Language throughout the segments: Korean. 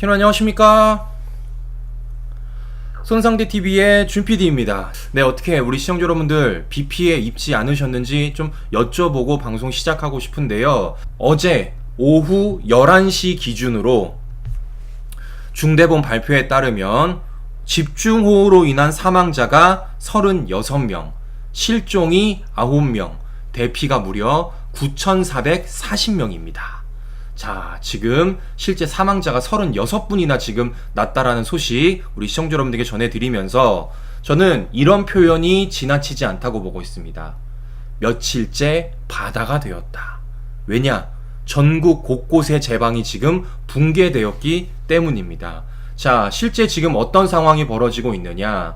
여러분 안녕하십니까? 손상대TV의 준PD입니다. 네, 어떻게 우리 시청자 여러분들 비 피해 입지 않으셨는지 좀 여쭤보고 방송 시작하고 싶은데요. 어제 오후 11시 기준으로 중대본 발표에 따르면 집중호우로 인한 사망자가 36명, 실종이 9명, 대피가 무려 9,440명입니다. 자, 지금 실제 사망자가 36분이나 지금 났다라는 소식 우리 시청자 여러분들에게 전해드리면서 저는 이런 표현이 지나치지 않다고 보고 있습니다. 며칠째 바다가 되었다. 왜냐? 전국 곳곳의 제방이 지금 붕괴되었기 때문입니다. 자, 실제 지금 어떤 상황이 벌어지고 있느냐?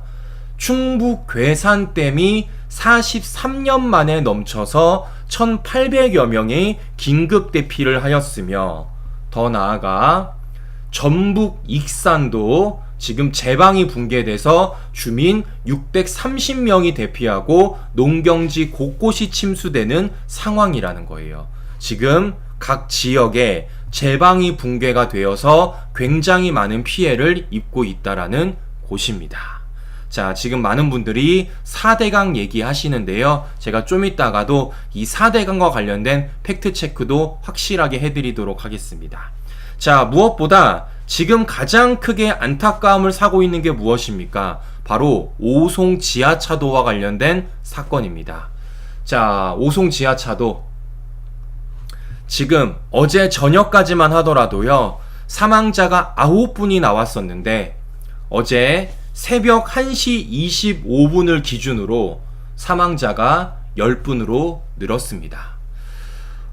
충북 괴산댐이 43년 만에 넘쳐서 1,800여 명이 긴급 대피를 하였으며, 더 나아가 전북 익산도 지금 제방이 붕괴돼서 주민 630명이 대피하고 농경지 곳곳이 침수되는 상황이라는 거예요. 지금 각 지역에 제방이 붕괴가 되어서 굉장히 많은 피해를 입고 있다라는 곳입니다. 자, 지금 많은 분들이 4대강 얘기하시는데요. 제가 좀 이따가도 이 4대강과 관련된 팩트체크도 확실하게 해드리도록 하겠습니다. 자, 무엇보다 지금 가장 크게 안타까움을 사고 있는 게 무엇입니까? 바로 오송 지하차도와 관련된 사건입니다. 자, 오송 지하차도 지금 어제 저녁까지만 하더라도요, 사망자가 9분이 나왔었는데 어제 새벽 1시 25분을 기준으로 사망자가 10분으로 늘었습니다.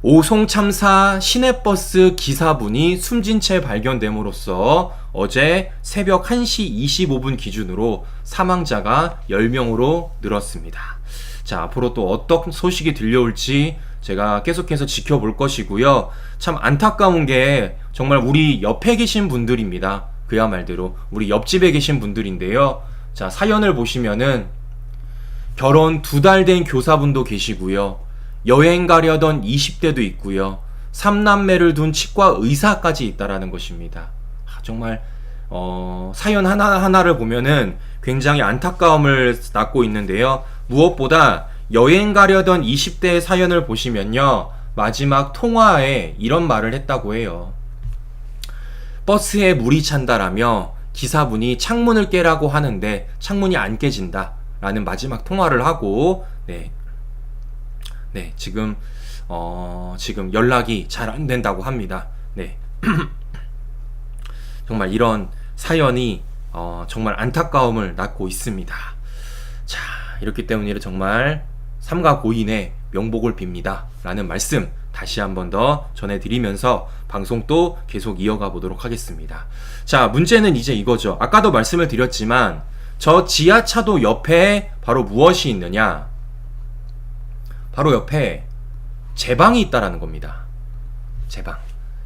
오송 참사 시내버스 기사분이 숨진 채 발견됨으로써 어제 새벽 1시 25분 기준으로 사망자가 10명으로 늘었습니다. 자, 앞으로 또 어떤 소식이 들려올지 제가 계속해서 지켜볼 것이고요. 참 안타까운 게 정말 우리 옆에 계신 분들입니다. 그야말로 우리 옆집에 계신 분들인데요. 자, 사연을 보시면은 결혼 2달 된 교사분도 계시고요. 여행 가려던 20대도 있고요. 3남매를 둔 치과 의사까지 있다라는 것입니다. 정말 사연 하나하나를 보면은 굉장히 안타까움을 낳고 있는데요. 무엇보다 여행 가려던 20대의 사연을 보시면요, 마지막 통화에 이런 말을 했다고 해요. 버스에 물이 찬다라며 기사분이 창문을 깨라고 하는데 창문이 안 깨진다 라는 마지막 통화를 하고, 지금 연락이 잘 안 된다고 합니다. 네. 정말 이런 사연이 정말 안타까움을 낳고 있습니다. 자, 이렇기 때문에 정말 삼가 고인의 명복을 빕니다 라는 말씀 다시 한 번 더 전해드리면서 방송 또 계속 이어가 보도록 하겠습니다. 자, 문제는 이제 이거죠. 아까도 말씀을 드렸지만 저 지하차도 옆에 바로 무엇이 있느냐? 바로 옆에 제방이 있다라는 겁니다. 제방.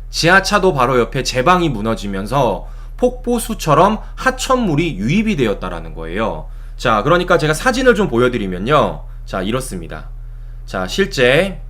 지하차도 바로 옆에 제방이 무너지면서 폭포수처럼 하천물이 유입이 되었다라는 거예요. 자, 그러니까 제가 사진을 좀 보여드리면요. 자, 이렇습니다. 자, 실제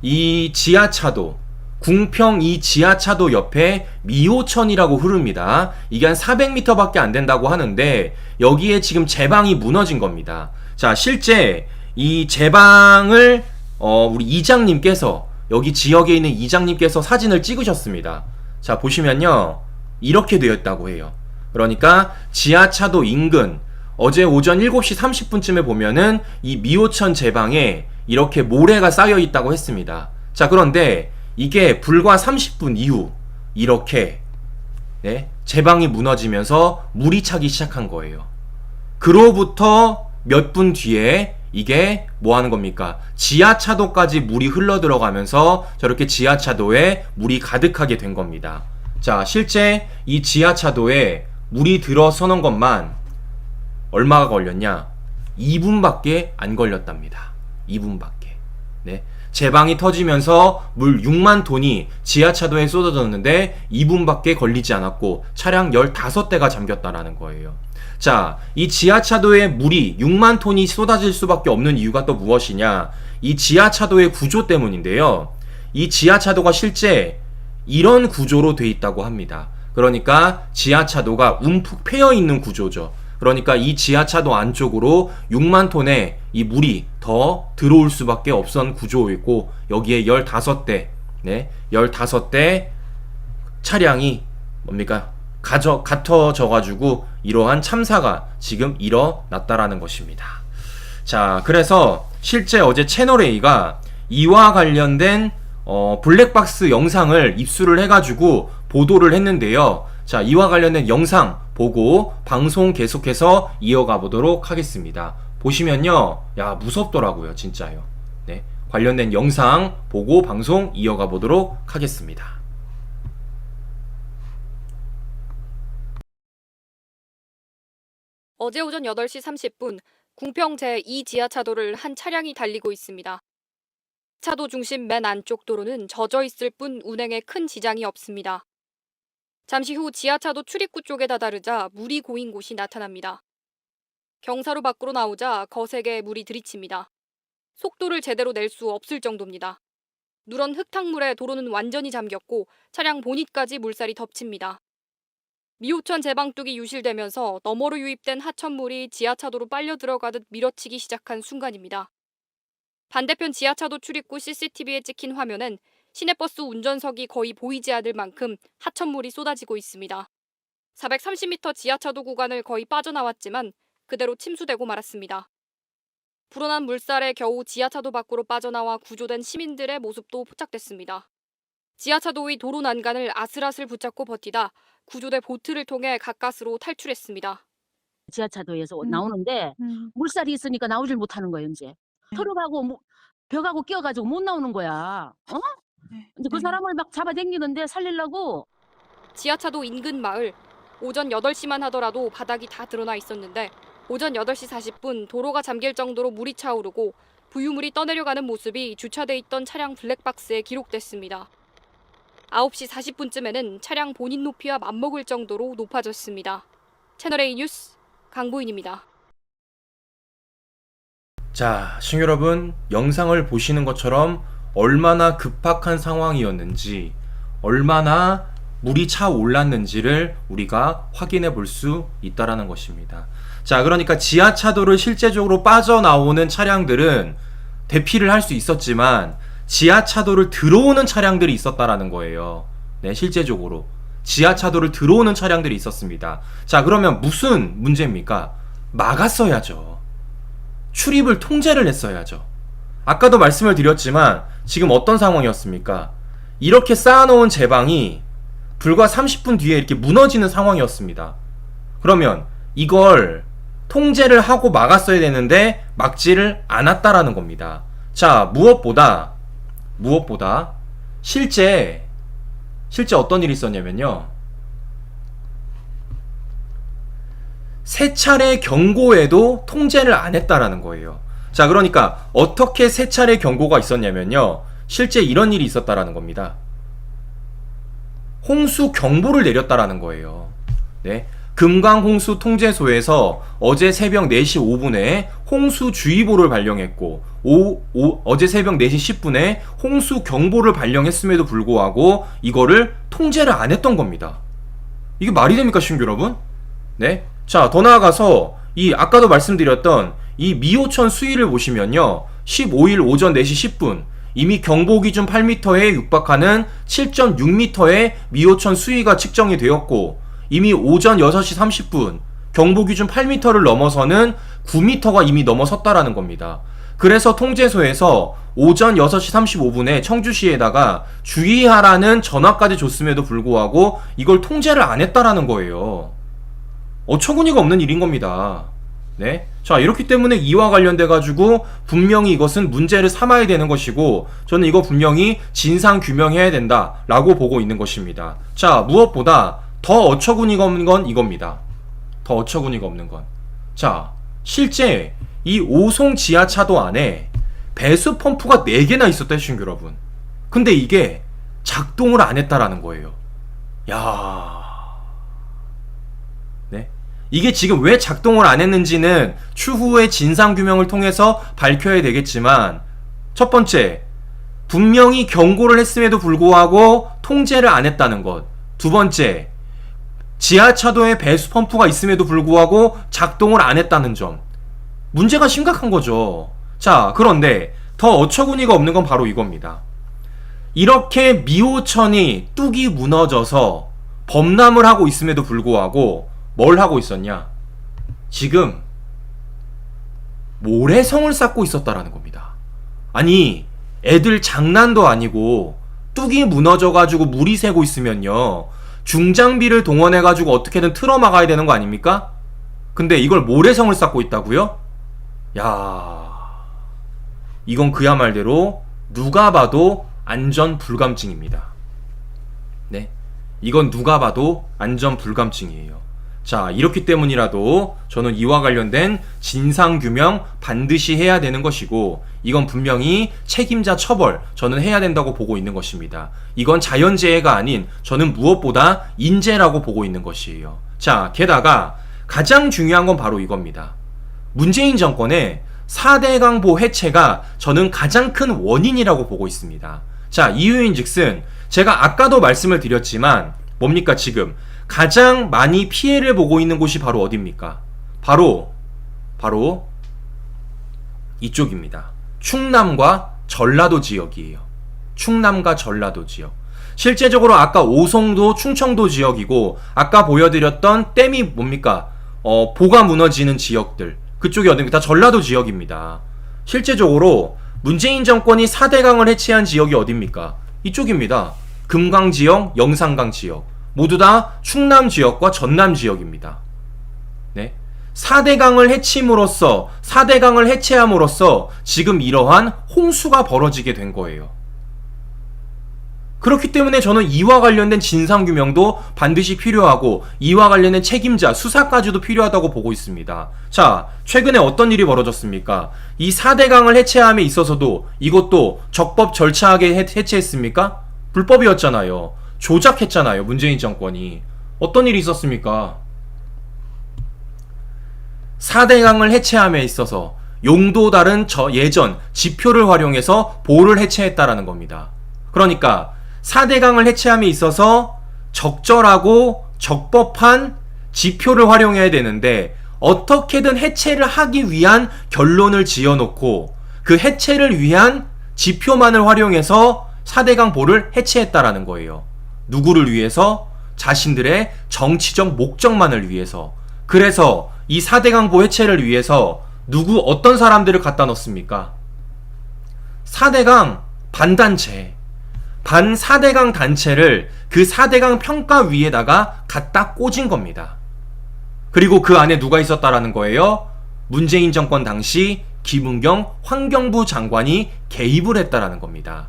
이 지하차도, 궁평 이 지하차도 옆에 미호천이라고 흐릅니다. 이게 한 400m 밖에 안 된다고 하는데 여기에 지금 제방이 무너진 겁니다. 자, 실제 이 제방을 우리 이장님께서, 여기 지역에 있는 이장님께서 사진을 찍으셨습니다. 자, 보시면요, 이렇게 되었다고 해요. 그러니까 지하차도 인근 어제 오전 7시 30분쯤에 보면은 이 미호천 제방에 이렇게 모래가 쌓여 있다고 했습니다. 자, 그런데 이게 불과 30분 이후 이렇게 제방이 무너지면서 물이 차기 시작한 거예요. 그로부터 몇 분 뒤에 이게 뭐 하는 겁니까? 지하차도까지 물이 흘러 들어가면서 저렇게 지하차도에 물이 가득하게 된 겁니다. 자, 실제 이 지하차도에 물이 들어서는 것만 얼마가 걸렸냐? 2분밖에 안 걸렸답니다. 2분밖에. 네. 제방이 터지면서 물 6만 톤이 지하차도에 쏟아졌는데 2분밖에 걸리지 않았고 차량 15대가 잠겼다라는 거예요. 자, 이 지하차도에 물이 6만 톤이 쏟아질 수밖에 없는 이유가 또 무엇이냐? 이 지하차도의 구조 때문인데요. 이 지하차도가 실제 이런 구조로 돼 있다고 합니다. 그러니까 지하차도가 움푹 패여 있는 구조죠. 그러니까 이 지하차도 안쪽으로 6만 톤의 이 물이 더 들어올 수밖에 없던 구조이고, 여기에 15대, 15대 차량이 뭡니까? 갖춰져가지고 이러한 참사가 지금 일어났다라는 것입니다. 자, 그래서 실제 어제 채널A가 이와 관련된 블랙박스 영상을 입수를 해가지고 보도를 했는데요. 자, 이와 관련된 영상 보고 방송 계속해서 이어가 보도록 하겠습니다. 보시면요, 야, 무섭더라고요, 진짜요. 네, 관련된 영상 보고 방송 이어가 보도록 하겠습니다. 어제 오전 8시 30분 궁평 제2 지하차도를 한 차량이 달리고 있습니다. 차도 중심 맨 안쪽 도로는 젖어 있을 뿐 운행에 큰 지장이 없습니다. 잠시 후 지하차도 출입구 쪽에 다다르자 물이 고인 곳이 나타납니다. 경사로 밖으로 나오자 거세게 물이 들이칩니다. 속도를 제대로 낼 수 없을 정도입니다. 누런 흙탕물에 도로는 완전히 잠겼고 차량 보닛까지 물살이 덮칩니다. 미호천 제방뚝이 유실되면서 너머로 유입된 하천물이 지하차도로 빨려 들어가듯 밀어치기 시작한 순간입니다. 반대편 지하차도 출입구 CCTV에 찍힌 화면엔 시내버스 운전석이 거의 보이지 않을 만큼 하천물이 쏟아지고 있습니다. 430m 지하차도 구간을 거의 빠져나왔지만 그대로 침수되고 말았습니다. 불어난 물살에 겨우 지하차도 밖으로 빠져나와 구조된 시민들의 모습도 포착됐습니다. 지하차도의 도로 난간을 아슬아슬 붙잡고 버티다 구조대 보트를 통해 가까스로 탈출했습니다. 지하차도에서 나오는데 물살이 있으니까 나오질 못하는 거예요. 이제 트럭하고 벽하고 끼어가지고 못 나오는 거야. 이제 그 사람을 막 잡아당기는데 살리려고. 지하차도 인근 마을, 오전 8시만 하더라도 바닥이 다 드러나 있었는데 오전 8시 40분 도로가 잠길 정도로 물이 차오르고 부유물이 떠내려가는 모습이 주차돼 있던 차량 블랙박스에 기록됐습니다. 9시 40분쯤에는 차량 본인 높이와 맞먹을 정도로 높아졌습니다. 채널A 뉴스 강보인입니다. 자, 시청자 여러분, 영상을 보시는 것처럼 얼마나 급박한 상황이었는지, 얼마나 물이 차올랐는지를 우리가 확인해 볼 수 있다라는 것입니다. 자, 그러니까 지하차도를 실제적으로 빠져나오는 차량들은 대피를 할 수 있었지만 지하차도를 들어오는 차량들이 있었다라는 거예요. 네, 실제적으로 지하차도를 들어오는 차량들이 있었습니다. 자, 그러면 무슨 문제입니까? 막았어야죠. 출입을 통제를 했어야죠. 아까도 말씀을 드렸지만 지금 어떤 상황이었습니까? 이렇게 쌓아놓은 제방이 불과 30분 뒤에 이렇게 무너지는 상황이었습니다. 그러면 이걸 통제를 하고 막았어야 되는데 막지를 않았다라는 겁니다. 자, 무엇보다 실제 어떤 일이 있었냐면요, 세 차례 경고에도 통제를 안 했다라는 거예요. 자, 그러니까 어떻게 세 차례 경고가 있었냐면요, 실제 이런 일이 있었다라는 겁니다. 홍수 경보를 내렸다라는 거예요. 네, 금강홍수 통제소에서 어제 새벽 4시 5분에 홍수주의보를 발령했고 어제 새벽 4시 10분에 홍수경보를 발령했음에도 불구하고 이거를 통제를 안 했던 겁니다. 이게 말이 됩니까, 시청자 여러분? 네, 자, 더 나아가서 이 아까도 말씀드렸던 이 미호천 수위를 보시면요, 15일 오전 4시 10분 이미 경보기준 8m에 육박하는 7.6m의 미호천 수위가 측정이 되었고, 이미 오전 6시 30분 경보기준 8m를 넘어서는 9m가 이미 넘어섰다라는 겁니다. 그래서 통제소에서 오전 6시 35분에 청주시에다가 주의하라는 전화까지 줬음에도 불구하고 이걸 통제를 안 했다라는 거예요. 어처구니가 없는 일인 겁니다. 네, 자, 이렇기 때문에 이와 관련돼 가지고 분명히 이것은 문제를 삼아야 되는 것이고, 저는 이거 분명히 진상 규명해야 된다라고 보고 있는 것입니다. 자, 무엇보다 더 어처구니가 없는 건 이겁니다. 더 어처구니가 없는 건, 자, 실제 이 오송 지하차도 안에 배수 펌프가 4개나 있었다, 시청자 여러분. 근데 이게 작동을 안 했다라는 거예요. 야, 네, 이게 지금 왜 작동을 안 했는지는 추후에 진상규명을 통해서 밝혀야 되겠지만, 첫 번째, 분명히 경고를 했음에도 불구하고 통제를 안 했다는 것. 두 번째, 지하차도에 배수 펌프가 있음에도 불구하고 작동을 안 했다는 점. 문제가 심각한 거죠. 자, 그런데 더 어처구니가 없는 건 바로 이겁니다. 이렇게 미호천이 뚝이 무너져서 범람을 하고 있음에도 불구하고 뭘 하고 있었냐? 지금 모래성을 쌓고 있었다라는 겁니다. 아니, 애들 장난도 아니고 뚝이 무너져가지고 물이 새고 있으면요, 중장비를 동원해가지고 어떻게든 틀어막아야 되는 거 아닙니까? 근데 이걸 모래성을 쌓고 있다고요? 야, 이건 그야말로 누가 봐도 안전 불감증입니다. 네, 이건 누가 봐도 안전 불감증이에요. 자, 이렇기 때문이라도 저는 이와 관련된 진상규명 반드시 해야 되는 것이고, 이건 분명히 책임자 처벌 저는 해야 된다고 보고 있는 것입니다. 이건 자연재해가 아닌 저는 무엇보다 인재라고 보고 있는 것이에요. 자, 게다가 가장 중요한 건 바로 이겁니다. 문재인 정권의 4대 강보 해체가 저는 가장 큰 원인이라고 보고 있습니다. 자, 이유인즉슨 제가 아까도 말씀을 드렸지만 뭡니까? 지금 가장 많이 피해를 보고 있는 곳이 바로 어디입니까? 바로 이쪽입니다. 충남과 전라도 지역이에요. 충남과 전라도 지역. 실제적으로 아까 오송도, 충청도 지역이고, 아까 보여드렸던 댐이 뭡니까? 보가 무너지는 지역들, 그쪽이 어디입니까? 다 전라도 지역입니다. 실제적으로 문재인 정권이 4대강을 해체한 지역이 어디입니까? 이쪽입니다. 금강 지역, 영산강 지역, 모두 다 충남 지역과 전남 지역입니다. 네, 4대강을 해침으로써, 4대강을 해체함으로써 지금 이러한 홍수가 벌어지게 된 거예요. 그렇기 때문에 저는 이와 관련된 진상규명도 반드시 필요하고, 이와 관련된 책임자 수사까지도 필요하다고 보고 있습니다. 자, 최근에 어떤 일이 벌어졌습니까? 이 4대강을 해체함에 있어서도 이것도 적법 절차하게 해체했습니까? 불법이었잖아요. 조작했잖아요, 문재인 정권이. 어떤 일이 있었습니까? 4대강을 해체함에 있어서 용도 다른 예전 지표를 활용해서 보를 해체했다라는 겁니다. 그러니까 4대강을 해체함에 있어서 적절하고 적법한 지표를 활용해야 되는데, 어떻게든 해체를 하기 위한 결론을 지어놓고 그 해체를 위한 지표만을 활용해서 4대강 보를 해체했다라는 거예요. 누구를 위해서? 자신들의 정치적 목적만을 위해서. 그래서 이 4대강 보 해체를 위해서 어떤 사람들을 갖다 넣습니까? 4대강 반단체, 반 4대강 단체를 그 4대강 평가위에다가 갖다 꽂은 겁니다. 그리고 그 안에 누가 있었다라는 거예요? 문재인 정권 당시 김은경 환경부 장관이 개입을 했다라는 겁니다.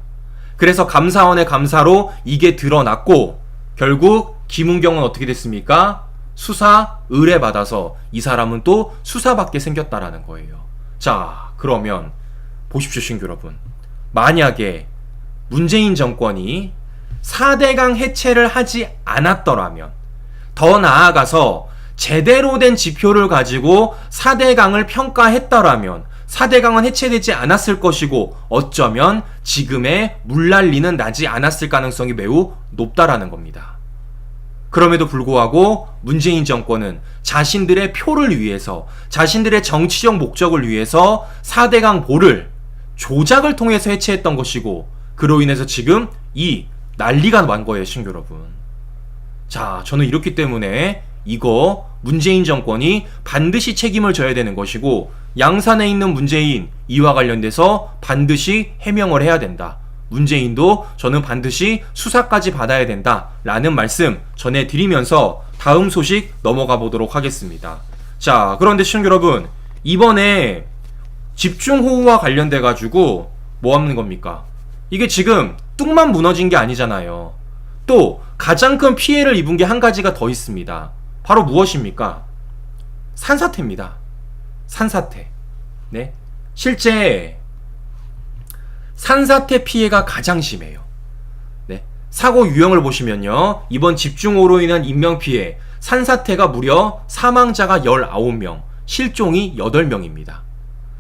그래서 감사원의 감사로 이게 드러났고, 결국 김은경은 어떻게 됐습니까? 수사 의뢰받아서 이 사람은 또 수사받게 생겼다라는 거예요. 자, 그러면 보십시오, 신규 여러분. 만약에 문재인 정권이 4대강 해체를 하지 않았더라면, 더 나아가서 제대로 된 지표를 가지고 4대강을 평가했더라면 4대강은 해체되지 않았을 것이고, 어쩌면 지금의 물난리는 나지 않았을 가능성이 매우 높다라는 겁니다. 그럼에도 불구하고 문재인 정권은 자신들의 표를 위해서, 자신들의 정치적 목적을 위해서 4대강 보를 조작을 통해서 해체했던 것이고, 그로 인해서 지금 이 난리가 난 거예요, 신규 여러분. 자, 저는 이렇기 때문에 이거 문재인 정권이 반드시 책임을 져야 되는 것이고, 양산에 있는 문재인, 이와 관련돼서 반드시 해명을 해야 된다. 문재인도 저는 반드시 수사까지 받아야 된다 라는 말씀 전해드리면서 다음 소식 넘어가 보도록 하겠습니다. 자, 그런데 시청자 여러분, 이번에 집중호우와 관련돼 가지고 뭐 하는 겁니까? 이게 지금 뚝만 무너진 게 아니잖아요. 또 가장 큰 피해를 입은 게 한 가지가 더 있습니다. 바로 무엇입니까? 산사태입니다. 산사태. 네, 실제 산사태 피해가 가장 심해요. 네, 사고 유형을 보시면요, 이번 집중호우로 인한 인명피해, 산사태가 무려 사망자가 19명, 실종이 8명입니다.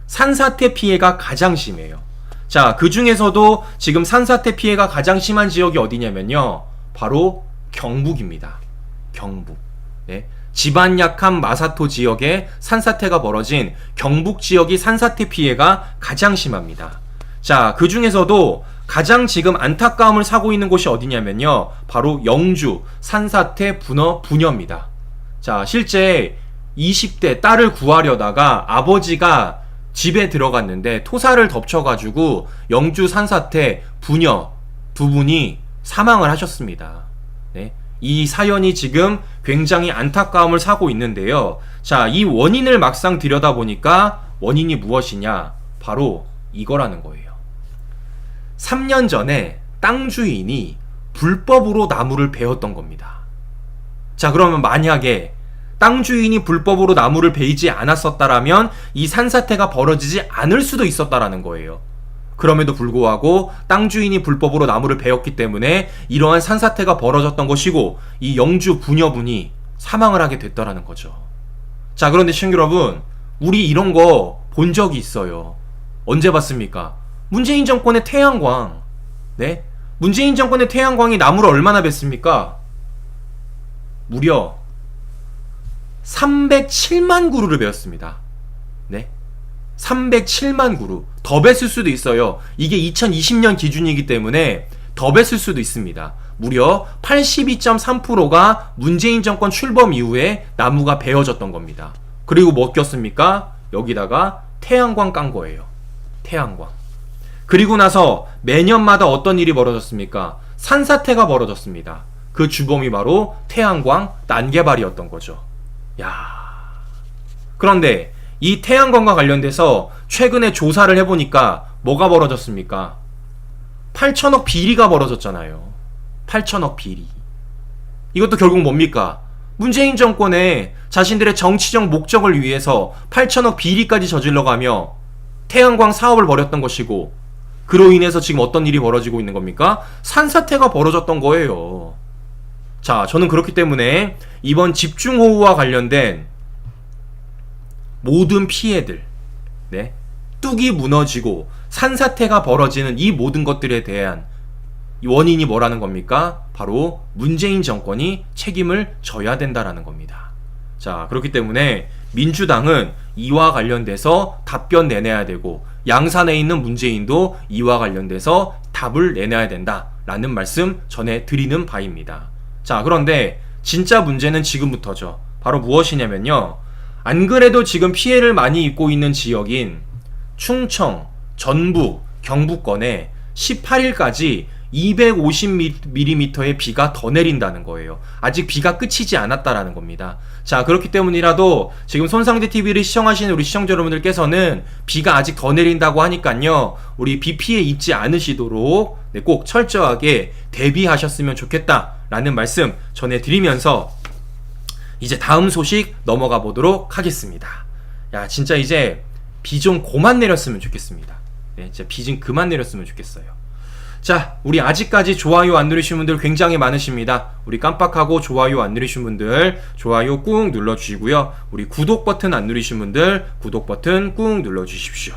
산사태 피해가 가장 심해요. 자, 그 중에서도 지금 산사태 피해가 가장 심한 지역이 어디냐면요, 바로 경북입니다. 경북. 네, 지반 약한 마사토 지역에 산사태가 벌어진 경북 지역이 산사태 피해가 가장 심합니다. 자, 그 중에서도 가장 지금 안타까움을 사고 있는 곳이 어디냐면요, 바로 영주 산사태 부녀입니다. 자, 실제 20대 딸을 구하려다가 아버지가 집에 들어갔는데 토사를 덮쳐가지고 영주 산사태 부녀 두 분이 사망을 하셨습니다. 네, 이 사연이 지금 굉장히 안타까움을 사고 있는데요. 자, 이 원인을 막상 들여다보니까 원인이 무엇이냐? 바로 이거라는 거예요. 3년 전에 땅 주인이 불법으로 나무를 베었던 겁니다. 자, 그러면 만약에 땅 주인이 불법으로 나무를 베이지 않았었다라면 이 산사태가 벌어지지 않을 수도 있었다라는 거예요. 그럼에도 불구하고 땅 주인이 불법으로 나무를 베었기 때문에 이러한 산사태가 벌어졌던 것이고, 이 영주 부녀분이 사망을 하게 됐다라는 거죠. 자, 그런데 시청자 여러분, 우리 이런 거 본 적이 있어요. 언제 봤습니까? 문재인 정권의 태양광. 네? 문재인 정권의 태양광이 나무를 얼마나 뱄습니까? 무려 307만 그루를 베었습니다. 네? 307만 그루. 더 뱄을 수도 있어요. 이게 2020년 기준이기 때문에 더 뱄을 수도 있습니다. 무려 82.3%가 문재인 정권 출범 이후에 나무가 베어졌던 겁니다. 그리고 뭐 꼈습니까? 여기다가 태양광 깐 거예요. 태양광. 그리고 나서 매년마다 어떤 일이 벌어졌습니까? 산사태가 벌어졌습니다. 그 주범이 바로 태양광 난개발이었던 거죠. 야. 그런데 이 태양광과 관련돼서 최근에 조사를 해보니까 뭐가 벌어졌습니까? 8천억 비리가 벌어졌잖아요. 8천억 비리. 이것도 결국 뭡니까? 문재인 정권의 자신들의 정치적 목적을 위해서 8천억 비리까지 저질러가며 태양광 사업을 벌였던 것이고, 그로 인해서 지금 어떤 일이 벌어지고 있는 겁니까? 산사태가 벌어졌던 거예요. 자, 저는 그렇기 때문에 이번 집중호우와 관련된 모든 피해들, 네, 뚝이 무너지고 산사태가 벌어지는 이 모든 것들에 대한 원인이 뭐라는 겁니까? 바로 문재인 정권이 책임을 져야 된다라는 겁니다. 자, 그렇기 때문에 민주당은 이와 관련돼서 답변 내놔야 되고, 양산에 있는 문재인도 이와 관련돼서 답을 내놔야 된다라는 말씀 전해드리는 바입니다. 자, 그런데 진짜 문제는 지금부터죠. 바로 무엇이냐면요, 안 그래도 지금 피해를 많이 입고 있는 지역인 충청, 전북, 경북권에 18일까지 250mm의 비가 더 내린다는 거예요. 아직 비가 끝이지 않았다라는 겁니다. 자, 그렇기 때문이라도 지금 손상대TV를 시청하시는 우리 시청자 여러분들께서는 비가 아직 더 내린다고 하니까요, 우리 비 피해 입지 않으시도록 꼭 철저하게 대비하셨으면 좋겠다라는 말씀 전해드리면서 이제 다음 소식 넘어가 보도록 하겠습니다. 야, 진짜 이제 비 좀 그만 내렸으면 좋겠습니다. 네, 진짜 비 좀 그만 내렸으면 좋겠어요. 자, 우리 아직까지 좋아요 안 누르신 분들 굉장히 많으십니다. 우리 깜빡하고 좋아요 안 누르신 분들 좋아요 꾹 눌러주시고요. 우리 구독 버튼 안 누르신 분들 구독 버튼 꾹 눌러주십시오.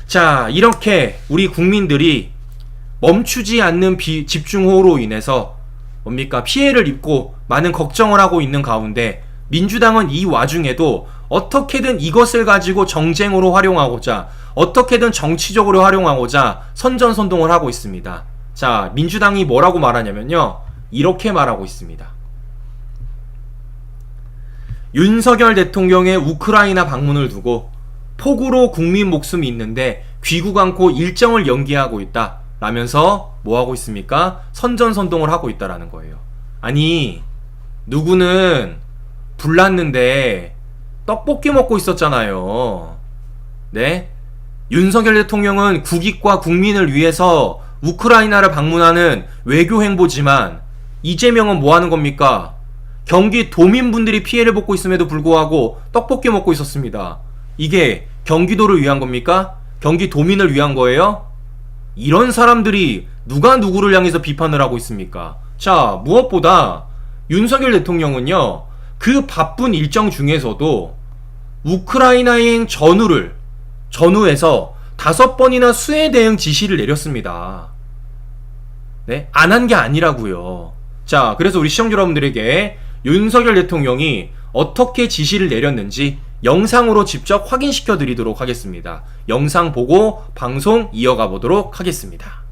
자, 이렇게 우리 국민들이 멈추지 않는 집중호우로 인해서 뭡니까? 피해를 입고 많은 걱정을 하고 있는 가운데 민주당은 이 와중에도 어떻게든 이것을 가지고 정쟁으로 활용하고자, 어떻게든 정치적으로 활용하고자 선전선동을 하고 있습니다. 자, 민주당이 뭐라고 말하냐면요, 이렇게 말하고 있습니다. 윤석열 대통령의 우크라이나 방문을 두고 폭우로 국민 목숨이 있는데 귀국 않고 일정을 연기하고 있다 라면서 뭐하고 있습니까? 선전선동을 하고 있다라는 거예요. 아니, 누구는 불났는데 떡볶이 먹고 있었잖아요. 네? 윤석열 대통령은 국익과 국민을 위해서 우크라이나를 방문하는 외교 행보지만 이재명은 뭐 하는 겁니까? 경기 도민분들이 피해를 받고 있음에도 불구하고 떡볶이 먹고 있었습니다. 이게 경기도를 위한 겁니까? 경기 도민을 위한 거예요? 이런 사람들이 누가 누구를 향해서 비판을 하고 있습니까? 자, 무엇보다 윤석열 대통령은요, 그 바쁜 일정 중에서도 우크라이나행 전후에서 5번이나 수해 대응 지시를 내렸습니다. 네? 안 한 게 아니라고요. 자, 그래서 우리 시청자 여러분들에게 윤석열 대통령이 어떻게 지시를 내렸는지 영상으로 직접 확인시켜 드리도록 하겠습니다. 영상 보고 방송 이어가 보도록 하겠습니다.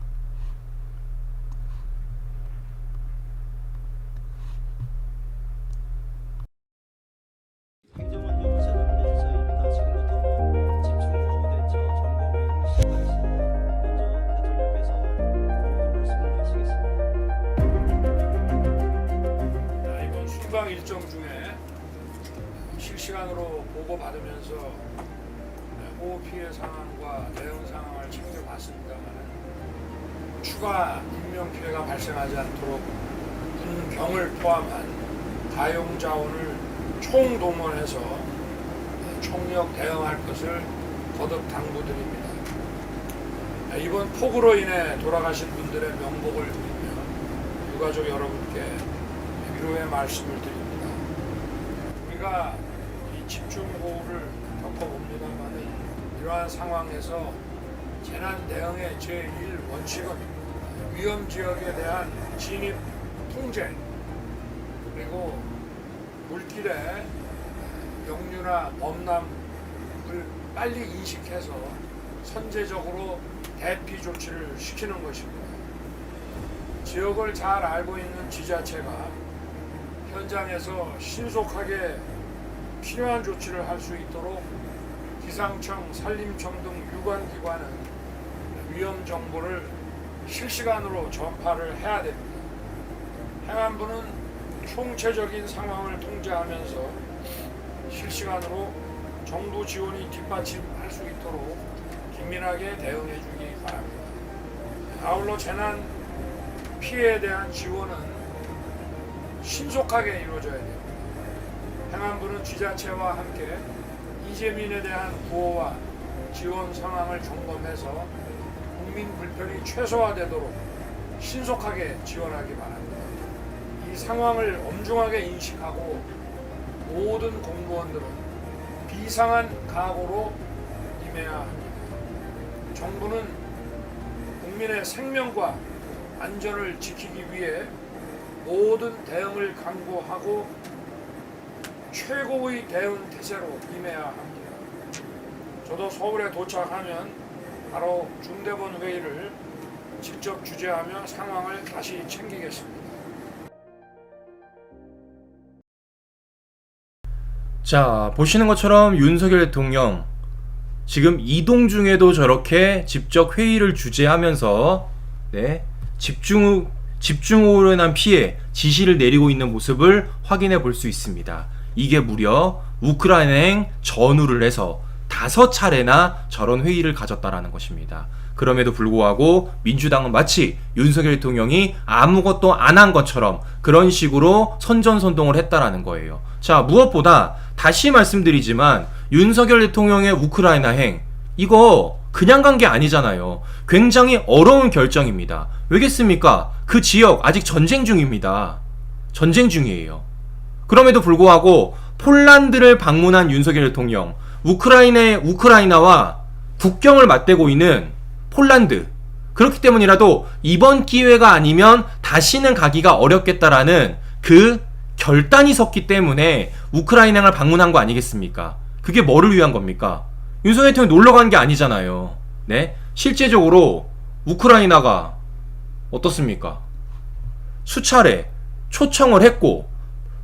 행정안 연구센터 문제조사입니다. 지금부터 집중호우 대처 점검회의를 시작하겠습니다. 먼저 대통령께서 모든 말씀을 하시겠습니다. 이번 순방 일정 중에 실시간으로 보고받으면서 호우 피해 상황과 대응 상황을 챙겨봤습니다만 추가 인명 피해가 발생하지 않도록 군병을 포함한 가용 자원을 총동원해서 총력 대응할 것을 거듭 당부드립니다. 이번 폭우로 인해 돌아가신 분들의 명복을 빌며 유가족 여러분께 위로의 말씀을 드립니다. 우리가 이 집중호우를 겪어봅니다만 이러한 상황에서 재난 대응의 제1원칙은 위험 지역에 대한 진입 통제 그리고 물길에 역류나 범람을 빨리 인식해서 선제적으로 대피 조치를 시키는 것입니다. 지역을 잘 알고 있는 지자체가 현장에서 신속하게 필요한 조치를 할 수 있도록 기상청, 산림청 등 유관기관은 위험 정보를 실시간으로 전파를 해야 됩니다. 행안부는 총체적인 상황을 통제하면서 실시간으로 정부 지원이 뒷받침할 수 있도록 긴밀하게 대응해 주기 바랍니다. 아울러 재난 피해에 대한 지원은 신속하게 이루어져야 됩니다. 행안부는 지자체와 함께 이재민에 대한 구호와 지원 상황을 점검해서 국민 불편이 최소화되도록 신속하게 지원하기 바랍니다. 이 상황을 엄중하게 인식하고 모든 공무원들은 비상한 각오로 임해야 합니다. 정부는 국민의 생명과 안전을 지키기 위해 모든 대응을 강구하고 최고의 대응 태세로 임해야 합니다. 저도 서울에 도착하면 바로 중대본 회의를 직접 주재하며 상황을 다시 챙기겠습니다. 자, 보시는 것처럼 윤석열 대통령 지금 이동 중에도 저렇게 직접 회의를 주재하면서 집중호우로 인한 피해 지시를 내리고 있는 모습을 확인해 볼 수 있습니다. 이게 무려 우크라이나행 전후를 해서 5차례나 저런 회의를 가졌다라는 것입니다. 그럼에도 불구하고 민주당은 마치 윤석열 대통령이 아무것도 안 한 것처럼 그런 식으로 선전선동을 했다라는 거예요. 자, 무엇보다 다시 말씀드리지만 윤석열 대통령의 우크라이나행 이거 그냥 간 게 아니잖아요. 굉장히 어려운 결정입니다. 왜겠습니까? 그 지역 아직 전쟁 중입니다. 전쟁 중이에요. 그럼에도 불구하고 폴란드를 방문한 윤석열 대통령, 우크라이나와 국경을 맞대고 있는 폴란드. 그렇기 때문이라도 이번 기회가 아니면 다시는 가기가 어렵겠다라는 그 결단이 섰기 때문에 우크라이나를 방문한 거 아니겠습니까? 그게 뭐를 위한 겁니까? 윤석열 대통령이 놀러 간 게 아니잖아요. 네? 실제적으로 우크라이나가 어떻습니까? 수차례 초청을 했고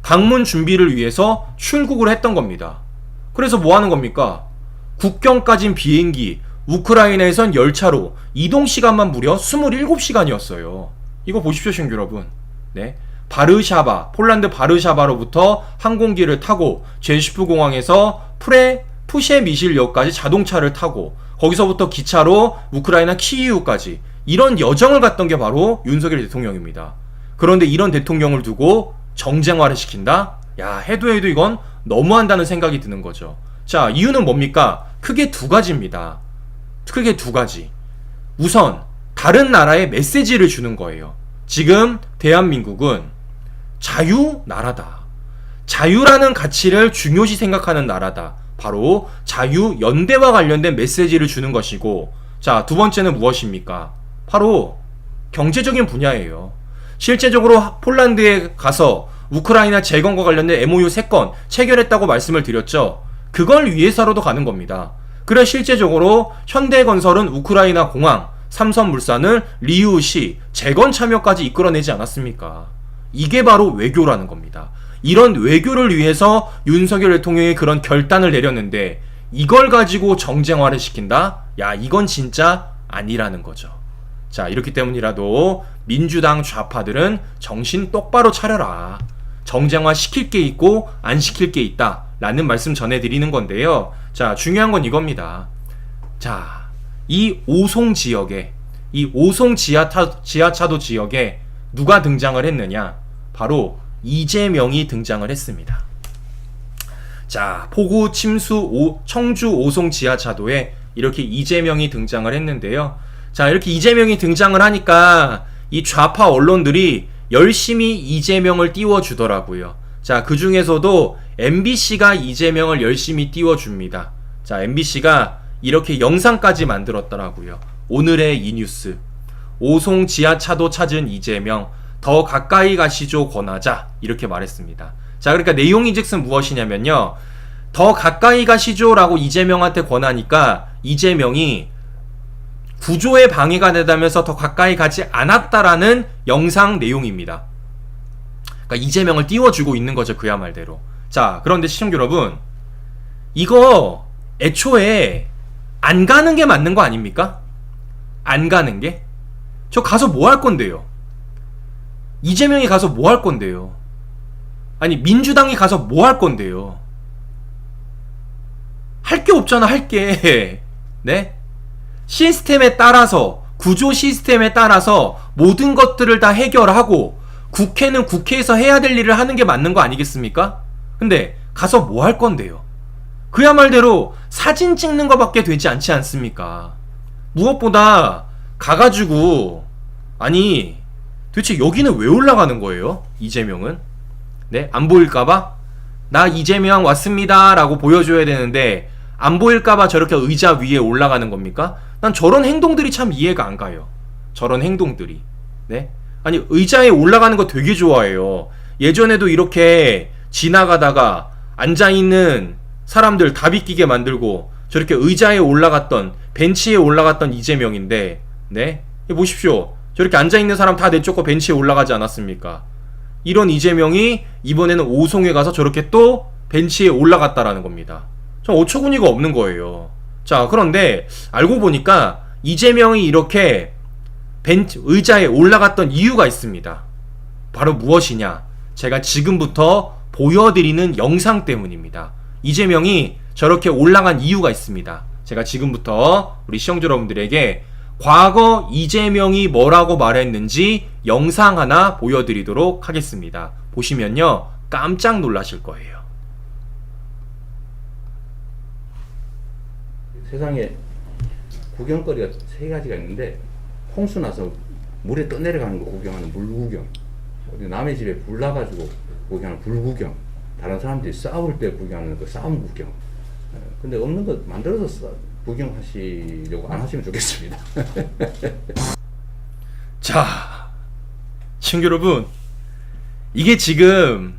방문 준비를 위해서 출국을 했던 겁니다. 그래서 뭐 하는 겁니까? 국경까진 비행기, 우크라이나에선 열차로 이동 시간만 무려 27시간이었어요. 이거 보십시오, 시청자 여러분. 네. 바르샤바, 폴란드 바르샤바로부터 항공기를 타고 제슈프 공항에서 푸셰미실역까지 자동차를 타고 거기서부터 기차로 우크라이나 키이우까지 이런 여정을 갔던 게 바로 윤석열 대통령입니다. 그런데 이런 대통령을 두고 정쟁화를 시킨다? 야, 해도 이건 너무한다는 생각이 드는 거죠. 자, 이유는 뭡니까? 크게 두 가지입니다. 크게 두 가지. 우선 다른 나라에 메시지를 주는 거예요. 지금 대한민국은 자유나라다. 자유라는 가치를 중요시 생각하는 나라다. 바로 자유연대와 관련된 메시지를 주는 것이고, 자, 두 번째는 무엇입니까? 바로 경제적인 분야예요. 실제적으로 폴란드에 가서 우크라이나 재건과 관련된 MOU 3건 체결했다고 말씀을 드렸죠. 그걸 위해서라도 가는 겁니다. 그래 실제적으로 현대건설은 우크라이나 공항, 삼성물산을 리우시, 재건 참여까지 이끌어내지 않았습니까? 이게 바로 외교라는 겁니다. 이런 외교를 위해서 윤석열 대통령이 그런 결단을 내렸는데 이걸 가지고 정쟁화를 시킨다? 야, 이건 진짜 아니라는 거죠. 자, 이렇기 때문이라도 민주당 좌파들은 정신 똑바로 차려라. 정쟁화 시킬 게 있고 안 시킬 게 있다 라는 말씀 전해드리는 건데요. 자, 중요한 건 이겁니다. 자, 이 오송 지역에, 이 오송 지하차도 지역에 누가 등장을 했느냐? 바로 이재명이 등장을 했습니다. 자, 포구 침수 청주 오송 지하차도에 이렇게 이재명이 등장을 했는데요. 자, 이렇게 이재명이 등장을 하니까 이 좌파 언론들이 열심히 이재명을 띄워주더라고요. 자, 그 중에서도 MBC가 이재명을 열심히 띄워줍니다. 자, MBC가 이렇게 영상까지 만들었더라고요. 오늘의 이 뉴스. 오송 지하차도 찾은 이재명, 더 가까이 가시죠 권하자. 이렇게 말했습니다. 자, 그러니까 내용인즉슨 무엇이냐면요. 더 가까이 가시죠 라고 이재명한테 권하니까 이재명이 구조에 방해가 되다면서 더 가까이 가지 않았다라는 영상 내용입니다. 그러니까 이재명을 띄워주고 있는 거죠. 그야 말대로. 자, 그런데 시청자 여러분, 이거 애초에 안 가는 게 맞는 거 아닙니까? 안 가는 게? 저 가서 뭐 할 건데요? 이재명이 가서 뭐 할 건데요? 아니, 민주당이 가서 뭐 할 건데요? 할 게 없잖아, 할 게. 네? 시스템에 따라서, 구조 시스템에 따라서 모든 것들을 다 해결하고 국회는 국회에서 해야 될 일을 하는 게 맞는 거 아니겠습니까? 근데 가서 뭐 할 건데요? 그야 말대로 사진 찍는 거밖에 되지 않지 않습니까? 무엇보다 가가지고, 아니 도대체 여기는 왜 올라가는 거예요? 이재명은? 네? 안 보일까봐? 나 이재명 왔습니다 라고 보여줘야 되는데 안 보일까봐 저렇게 의자 위에 올라가는 겁니까? 난 저런 행동들이 참 이해가 안 가요. 저런 행동들이. 네? 아니, 의자에 올라가는 거 되게 좋아해요. 예전에도 이렇게 지나가다가 앉아있는 사람들 다 비끼게 만들고 저렇게 의자에 올라갔던, 벤치에 올라갔던 이재명인데, 네? 보십시오. 저렇게 앉아있는 사람 다 내쫓고 벤치에 올라가지 않았습니까? 이런 이재명이 이번에는 오송에 가서 저렇게 또 벤치에 올라갔다라는 겁니다. 좀 어처구니가 없는 거예요. 자, 그런데 알고 보니까 이재명이 이렇게 의자에 올라갔던 이유가 있습니다. 바로 무엇이냐? 제가 지금부터 보여드리는 영상 때문입니다. 이재명이 저렇게 올라간 이유가 있습니다. 제가 지금부터 우리 시청자 여러분들에게 과거 이재명이 뭐라고 말했는지 영상 하나 보여드리도록 하겠습니다. 보시면요, 깜짝 놀라실 거예요. 세상에 구경거리가 3가지가 있는데, 홍수 나서 물에 떠내려가는 거 구경하는 물구경, 남의 집에 불 나가지고 구경하는 불구경, 다른 사람들이 싸울 때 구경하는 그 싸움 구경. 근데 없는 거 만들어서 구경하시려고 안 하시면 좋겠습니다. 자, 친구 여러분, 이게 지금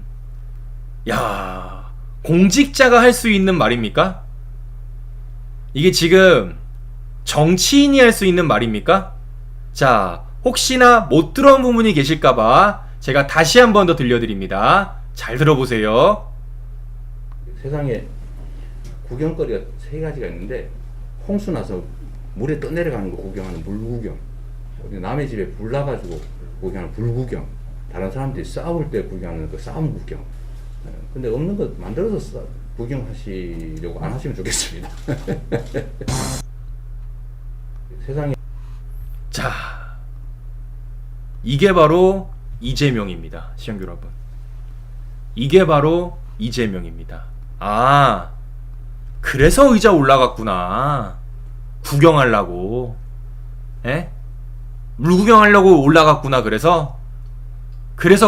공직자가 할 수 있는 말입니까? 이게 지금 정치인이 할 수 있는 말입니까? 자, 혹시나 못 들어온 부분이 계실까봐 제가 다시 한 번 더 들려드립니다. 잘 들어보세요. 세상에 구경거리가 3가지가 있는데, 홍수 나서 물에 떠내려가는 거 구경하는 물구경, 남의 집에 불 나가지고 구경하는 불구경, 다른 사람들이 싸울 때 구경하는 그 싸움 구경. 근데 없는 거 만들어서 구경하시려고 안 하시면 좋겠습니다. 세상에. 자, 이게 바로 이재명입니다. 시청자 여러분, 이게 바로 이재명입니다. 아, 그래서 의자 올라갔구나. 구경하려고. 에? 물 구경하려고 올라갔구나. 그래서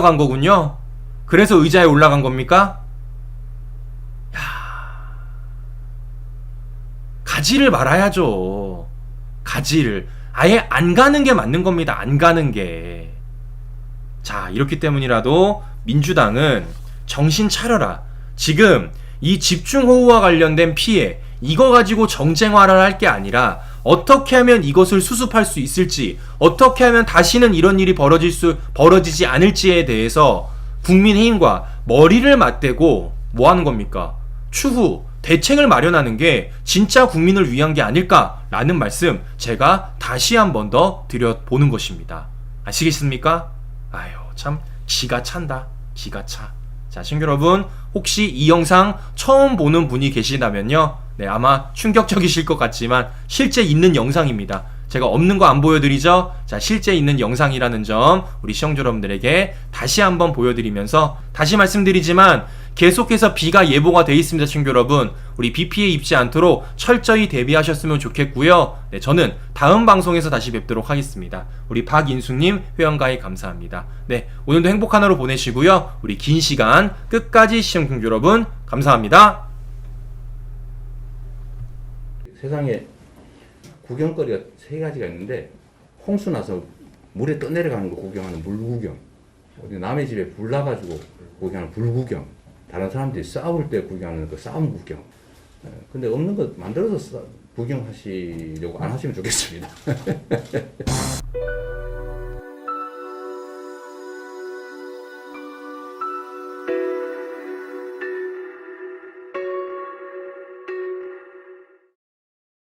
간 거군요. 그래서 의자에 올라간 겁니까? 야, 가지를 말아야죠. 가지를. 아예 안 가는 게 맞는 겁니다. 안 가는 게. 자, 이렇기 때문이라도 민주당은 정신 차려라. 지금 이 집중호우와 관련된 피해, 이거 가지고 정쟁화를 할 게 아니라 어떻게 하면 이것을 수습할 수 있을지, 어떻게 하면 다시는 이런 일이 벌어지지 않을지에 대해서 국민의힘과 머리를 맞대고 뭐 하는 겁니까? 추후 대책을 마련하는 게 진짜 국민을 위한 게 아닐까라는 말씀 제가 다시 한 번 더 드려보는 것입니다. 아시겠습니까? 아유, 참 기가 찬다. 기가 차. 자, 시청자 여러분, 혹시 이 영상 처음 보는 분이 계시다면요, 네, 아마 충격적이실 것 같지만 실제 있는 영상입니다. 제가 없는 거 안 보여드리죠? 자, 실제 있는 영상이라는 점 우리 시청자 여러분들에게 다시 한번 보여드리면서, 다시 말씀드리지만 계속해서 비가 예보가 돼 있습니다. 시청자 여러분, 우리 비 피해 입지 않도록 철저히 대비하셨으면 좋겠고요. 네, 저는 다음 방송에서 다시 뵙도록 하겠습니다. 우리 박인수님 회원가입 감사합니다. 네, 오늘도 행복한 하루 보내시고요. 우리 긴 시간 끝까지 시청자 여러분 감사합니다. 세상에 구경거리가 세 가지가 있는데, 홍수 나서 물에 떠내려가는 거 구경하는 물구경, 어디 남의 집에 불 나가지고 구경하는 불구경, 다른 사람들이 싸울 때 구경하는 그 싸움 구경. 근데 없는 거 만들어서 구경하시려고 안 하시면 좋겠습니다.